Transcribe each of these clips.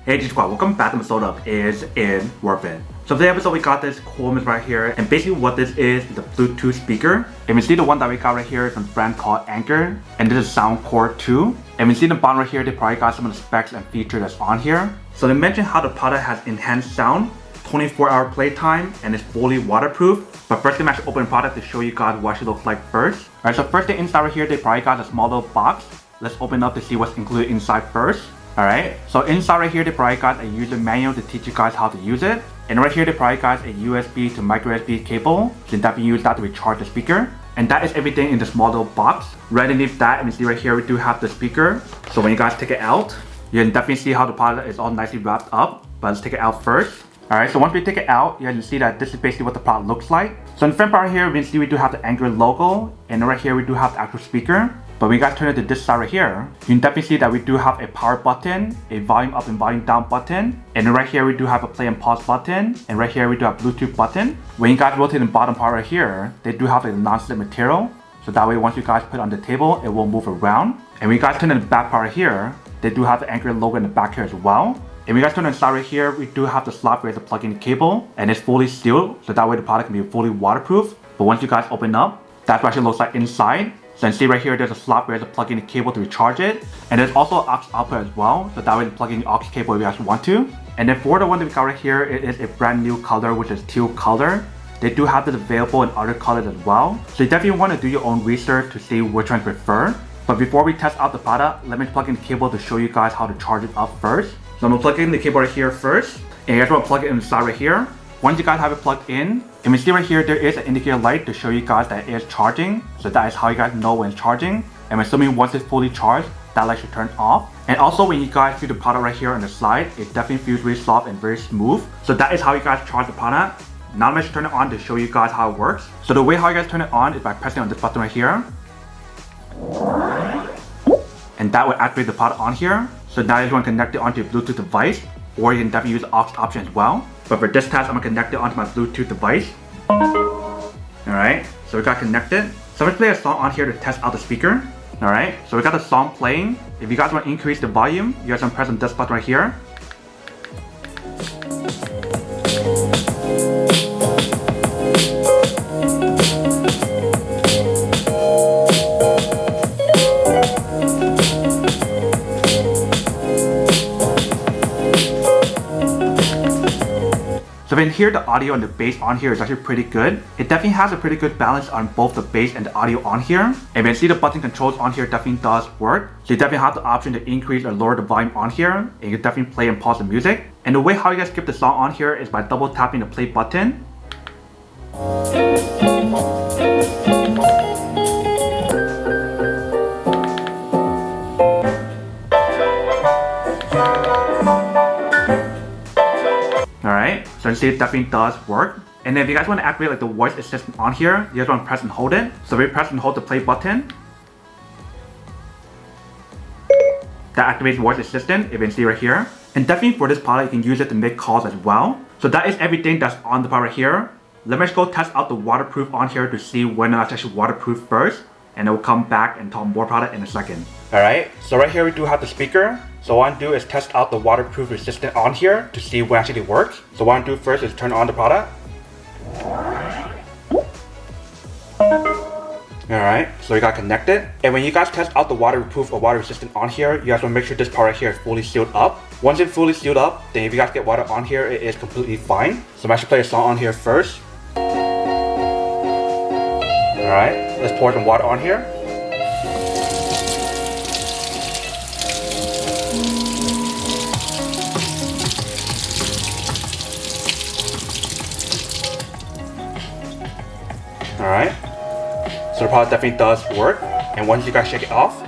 Hey G Squad, welcome back to my episode Is in Warpin. So today's episode we got this cool image right here, and basically what this is a Bluetooth speaker. And we see the one that we got right here is from a brand called Anker, and this is Soundcore 2. And we see the bottom right here, they probably got some of the specs and features that's on here. So they mentioned how the product has enhanced sound, 24-hour playtime, and is fully waterproof. But first, I'm actually open the product to show you guys what it looks like first. Alright, so first the inside right here, they probably got a small little box. Let's open up to see what's included inside first. Alright, so inside right here, they probably got a user manual to teach you guys how to use it. And right here, they probably got a USB to micro USB cable. So you can definitely use that to recharge the speaker. And that is everything in the small little box. Right underneath that, and you see right here, we do have the speaker. So when you guys take it out, you can definitely see how the product is all nicely wrapped up. But let's take it out first. Alright, so once we take it out, you can see that this is basically what the product looks like. So in the front part here, we can see we do have the Anker logo. And right here, we do have the actual speaker. But when you guys turn it to this side right here, you can definitely see that we do have a power button, a volume up and volume down button. And right here, we do have a play and pause button. And right here, we do have Bluetooth button. When you guys rotate the bottom part right here, they do have a non-slip material. So that way, once you guys put it on the table, it will move around. And when you guys turn to the back part right here, they do have the Anker logo in the back here as well. And when you guys turn on the side right here, we do have the slot where to plug in the cable, and it's fully sealed, so that way the product can be fully waterproof. But once you guys open up, that's what it looks like inside. So you can see right here, there's a slot where to plug in the cable to recharge it. And there's also an aux output as well, so that way you plug in the aux cable if you guys want to. And then for the one that we got right here, it is a brand new color, which is teal color. They do have this available in other colors as well. So you definitely want to do your own research to see which one you prefer. But before we test out the product, let me plug in the cable to show you guys how to charge it up first. So I'm going to plug in the cable right here first. And you guys want to plug it inside right here. Once you guys have it plugged in, and we see right here, there is an indicator light to show you guys that it is charging. So that is how you guys know when it's charging. And I'm assuming once it's fully charged, that light should turn off. And also when you guys feel the product right here on the side, it definitely feels really soft and very smooth. So that is how you guys charge the product. Now I'm going to turn it on to show you guys how it works. So the way how you guys turn it on is by pressing on this button right here. And that will activate the product on here. So now you want to connect it onto your Bluetooth device, or you can definitely use the aux option as well. But for this test, I'm going to connect it onto my Bluetooth device. Alright, so we got connected. So I'm going to play a song on here to test out the speaker. Alright, so we got the song playing. If you guys want to increase the volume, you guys want to press on this button right here. So then here the audio and the bass on here is actually pretty good. It definitely has a pretty good balance on both the bass and the audio on here. And when you see the button controls on here definitely does work. So you definitely have the option to increase or lower the volume on here. And you can definitely play and pause the music. And the way how you guys skip the song on here is by double tapping the play button. Alright, so you see it definitely does work. And then if you guys want to activate like the voice assistant on here, you guys want to press and hold it. So we press and hold the play button. That activates voice assistant, if you can see right here. And definitely for this product, you can use it to make calls as well. So that is everything that's on the product here. Let me just go test out the waterproof on here to see when it's actually waterproof first. And then we'll come back and talk more product in a second. Alright, so right here we do have the speaker. So what I do is test out the waterproof resistant on here to see what actually works. So what I do first is turn on the product. Alright, so we got connected. And when you guys test out the waterproof or water resistant on here, you guys want to make sure this part right here is fully sealed up. Once it's fully sealed up, then if you guys get water on here, it is completely fine. So I'm actually play a song on here first. Alright, let's pour some water on here. Alright, so the product definitely does work, and once you guys shake it off,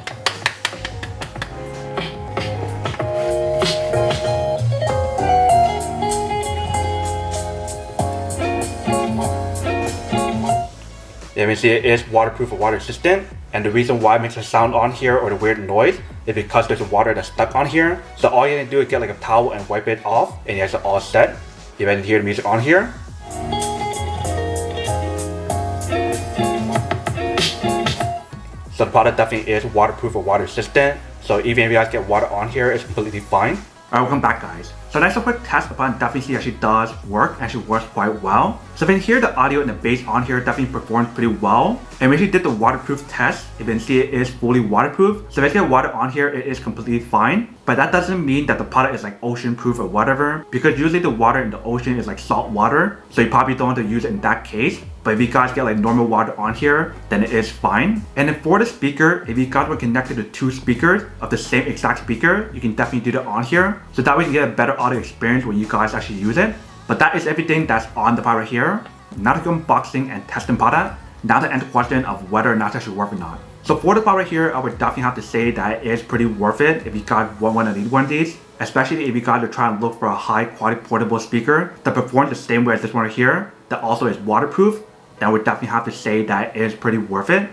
you can see it is waterproof or water resistant, and the reason why it makes a sound on here or the weird noise is because there's water that's stuck on here. So all you need to do is get like a towel and wipe it off, and you guys are all set. You can hear the music on here. So the product definitely is waterproof or water resistant. So even if you guys get water on here, it's completely fine. Alright, welcome back guys. So that's a quick test upon definitely see that she does work and she works quite well. So if you can hear the audio and the bass on here definitely performs pretty well. And when she did the waterproof test, if you can see it is fully waterproof. So if you get water on here, it is completely fine. But that doesn't mean that the product is like ocean proof or whatever, because usually the water in the ocean is like salt water. So you probably don't want to use it in that case. But if you guys get like normal water on here, then it is fine. And then for the speaker, if you guys were connected to 2 speakers of the same exact speaker, you can definitely do that on here. So that way you get a better audio experience when you guys actually use it. But that is everything that's on the product here. Now to go unboxing and testing product. Now to answer the question of whether or not it should work or not. So for the product here, I would definitely have to say that it is pretty worth it if you guys want to need one of these. Especially if you guys are trying to look for a high quality portable speaker that performs the same way as this one right here, that also is waterproof. Then I would definitely have to say that it is pretty worth it.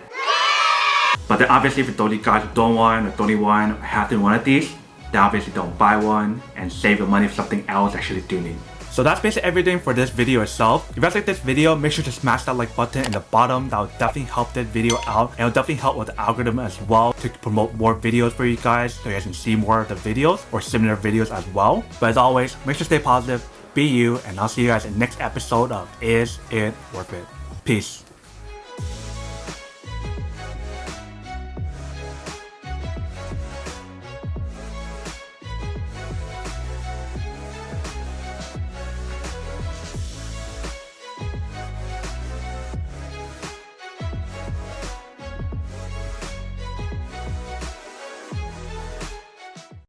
But then obviously for those of you guys who don't want or don't need one or have to one of these, then obviously don't buy one and save your money for something else you actually do need. So that's basically everything for this video itself. If you guys like this video, make sure to smash that like button in the bottom. That will definitely help this video out, and it will definitely help with the algorithm as well to promote more videos for you guys so you guys can see more of the videos or similar videos as well. But as always, make sure to stay positive, be you, and I'll see you guys in the next episode of Is It Worth It? Peace.